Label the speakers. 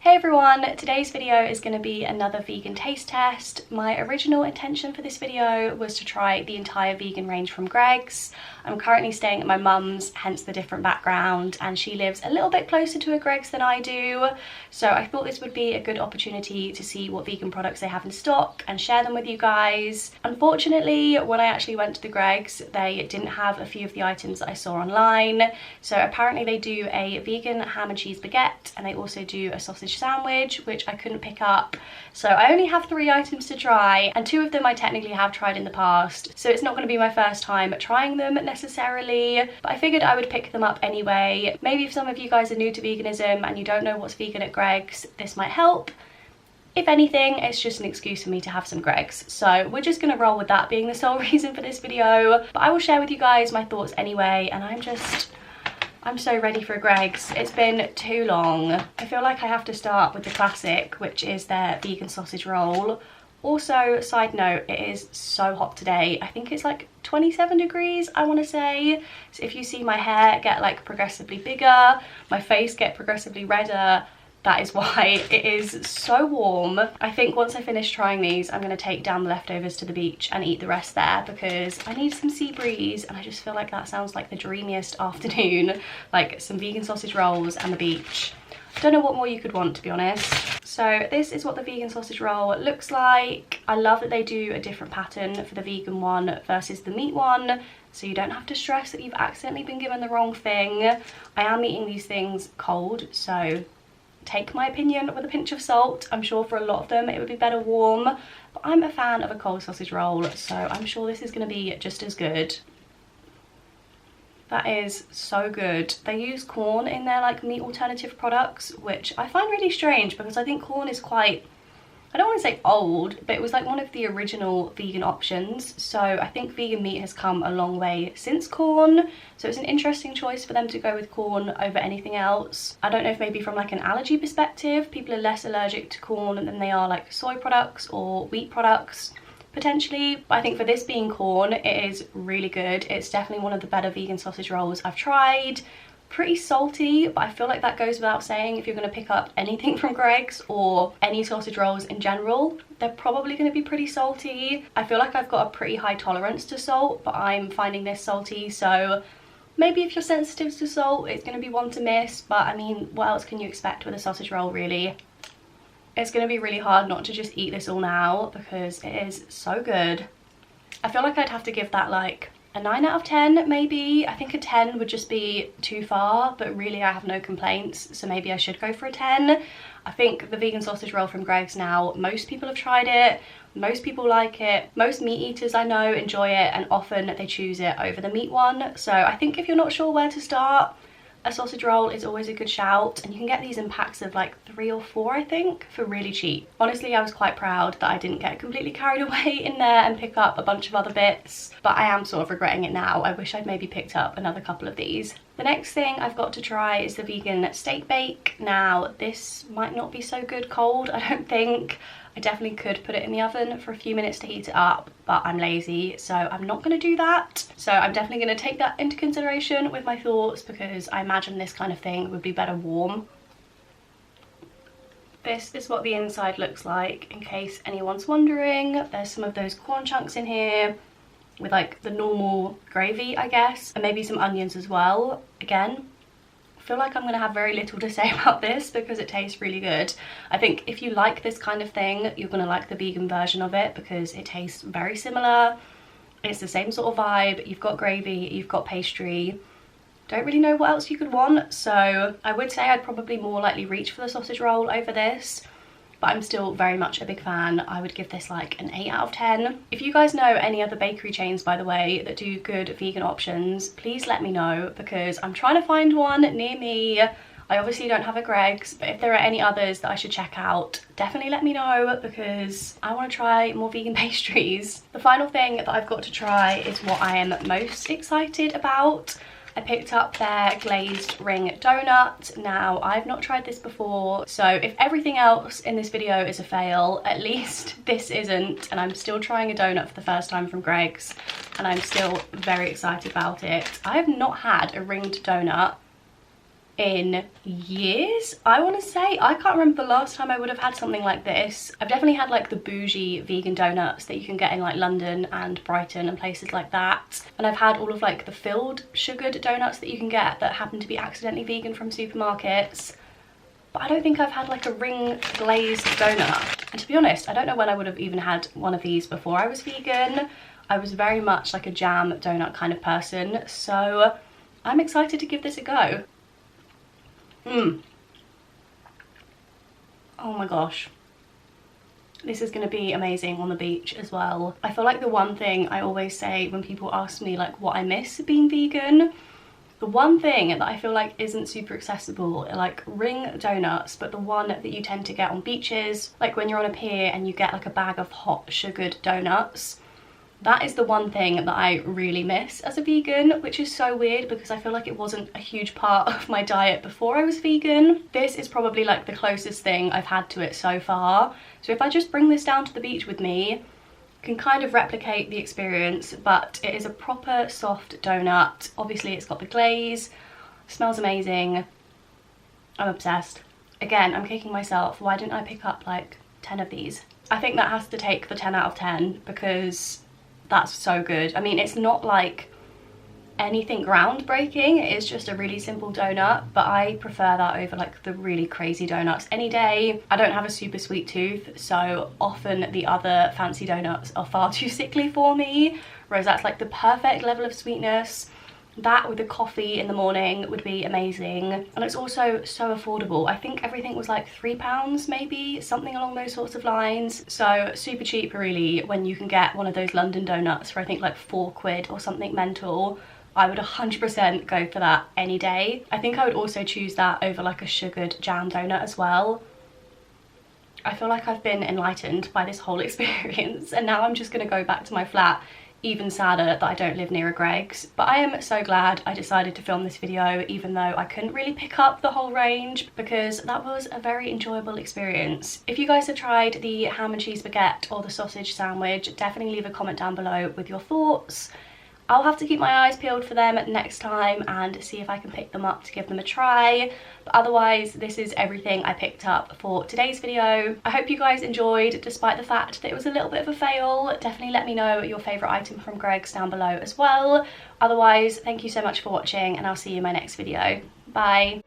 Speaker 1: Hey everyone, today's video is going to be another vegan taste test. My original intention for this video was to try the entire vegan range from GREGGS. I'm currently staying at my mum's, hence the different background, and she lives a little bit closer to a GREGGS than I do. So I thought this would be a good opportunity to see what vegan products they have in stock and share them with you guys. Unfortunately, when I actually went to the GREGGS, they didn't have a few of the items that I saw online. So apparently they do a vegan ham and cheese baguette, and they also do a sausage sandwich, which I couldn't pick up. So I only have 3 items to try, and 2 of them I technically have tried in the past, so it's not going to be my first time trying them necessarily, but I figured I would pick them up anyway. Maybe if some of you guys are new to veganism and you don't know what's vegan at GREGGS, this might help. If anything, it's just an excuse for me to have some GREGGS, so we're just going to roll with that being the sole reason for this video. But I will share with you guys my thoughts anyway, and I'm so ready for a GREGGS. It's been too long. I feel like I have to start with the classic, which is their vegan sausage roll. Also, side note, it is so hot today. I think it's like 27 degrees, I want to say. So if you see my hair get like progressively bigger, my face get progressively redder, that is why. It is so warm. I think once I finish trying these, I'm going to take down the leftovers to the beach and eat the rest there, because I need some sea breeze, and I just feel like that sounds like the dreamiest afternoon. Like some vegan sausage rolls and the beach. I don't know what more you could want, to be honest. So this is what the vegan sausage roll looks like. I love that they do a different pattern for the vegan one versus the meat one, so you don't have to stress that you've accidentally been given the wrong thing. I am eating these things cold, so take my opinion with a pinch of salt. I'm sure for a lot of them it would be better warm, but I'm a fan of a cold sausage roll, so I'm sure this is going to be just as good. That is so good. They use corn in their like meat alternative products, which I find really strange because I think corn is quite, I don't want to say old, but it was like one of the original vegan options. So I think vegan meat has come a long way since corn. So it's an interesting choice for them to go with corn over anything else. I don't know if maybe from like an allergy perspective, people are less allergic to corn than they are like soy products or wheat products, potentially. But I think for this being corn, it is really good. It's definitely one of the better vegan sausage rolls I've tried. Pretty salty, but I feel like that goes without saying if you're going to pick up anything from GREGGS or any sausage rolls in general. They're probably going to be pretty salty. I feel like I've got a pretty high tolerance to salt, but I'm finding this salty, so maybe if you're sensitive to salt, it's going to be one to miss. But I mean, what else can you expect with a sausage roll, really? It's going to be really hard not to just eat this all now because it is so good. I feel like I'd have to give that like a 9 out of 10 maybe. I think a 10 would just be too far, but really I have no complaints, so maybe I should go for a 10. I think the vegan sausage roll from GREGGS now, most people have tried it, most people like it, most meat eaters I know enjoy it, and often they choose it over the meat one. So I think if you're not sure where to start, a sausage roll is always a good shout, and you can get these in packs of like 3 or 4 I think for really cheap. Honestly, I was quite proud that I didn't get completely carried away in there and pick up a bunch of other bits, but I am sort of regretting it now. I wish I'd maybe picked up another couple of these. The next thing I've got to try is the vegan steak bake. Now this might not be so good cold, I don't think. I definitely could put it in the oven for a few minutes to heat it up, but I'm lazy, so I'm not going to do that. So I'm definitely going to take that into consideration with my thoughts, because I imagine this kind of thing would be better warm. This is what the inside looks like, in case anyone's wondering. There's some of those corn chunks in here with like the normal gravy, I guess, and maybe some onions as well. Again, I feel like I'm going to have very little to say about this because it tastes really good. I think if you like this kind of thing, you're going to like the vegan version of it because it tastes very similar. It's the same sort of vibe. You've got gravy, you've got pastry. Don't really know what else you could want, so I would say I'd probably more likely reach for the sausage roll over this, but I'm still very much a big fan. I would give this like an 8 out of 10. If you guys know any other bakery chains, by the way, that do good vegan options, please let me know, because I'm trying to find one near me. I obviously don't have a GREGGS, but if there are any others that I should check out, definitely let me know, because I want to try more vegan pastries. The final thing that I've got to try is what I am most excited about. I picked up their glazed ring donut. Now, I've not tried this before, so if everything else in this video is a fail, at least this isn't, and I'm still trying a donut for the first time from GREGGS, and I'm still very excited about it. I have not had a ringed donut in years, I want to say. I can't remember the last time I would have had something like this. I've definitely had like the bougie vegan donuts that you can get in like London and Brighton and places like that, and I've had all of like the filled sugared donuts that you can get that happen to be accidentally vegan from supermarkets, but I don't think I've had like a ring glazed donut. And to be honest, I don't know when I would have even had one of these before I was vegan. I was very much like a jam donut kind of person, so I'm excited to give this a go. Oh my gosh, this is going to be amazing on the beach as well. I feel like the one thing I always say when people ask me like what I miss being vegan, the one thing that I feel like isn't super accessible are like ring donuts, but the one that you tend to get on beaches, like when you're on a pier and you get like a bag of hot sugared donuts. That is the one thing that I really miss as a vegan, which is so weird because I feel like it wasn't a huge part of my diet before I was vegan. This is probably like the closest thing I've had to it so far. So if I just bring this down to the beach with me, I can kind of replicate the experience, but it is a proper soft donut. Obviously it's got the glaze, smells amazing. I'm obsessed. Again, I'm kicking myself. Why didn't I pick up like 10 of these? I think that has to take the 10 out of 10 because that's so good. I mean, it's not like anything groundbreaking, it is just a really simple donut, but I prefer that over like the really crazy donuts any day. I don't have a super sweet tooth, so often the other fancy donuts are far too sickly for me, whereas that's like the perfect level of sweetness. That with a coffee in the morning would be amazing, and it's also so affordable. I think everything was like £3 maybe, something along those sorts of lines, so super cheap really when you can get one of those London donuts for I think like £4 or something mental. I would 100% go for that any day. I think I would also choose that over like a sugared jam donut as well. I feel like I've been enlightened by this whole experience, and now I'm just going to go back to my flat even sadder that I don't live near a Greggs. But I am so glad I decided to film this video even though I couldn't really pick up the whole range, because that was a very enjoyable experience. If you guys have tried the ham and cheese baguette or the sausage sandwich, definitely leave a comment down below with your thoughts. I'll have to keep my eyes peeled for them next time and see if I can pick them up to give them a try. But otherwise, this is everything I picked up for today's video. I hope you guys enjoyed, despite the fact that it was a little bit of a fail. Definitely let me know your favourite item from Greggs down below as well. Otherwise, thank you so much for watching, and I'll see you in my next video. Bye!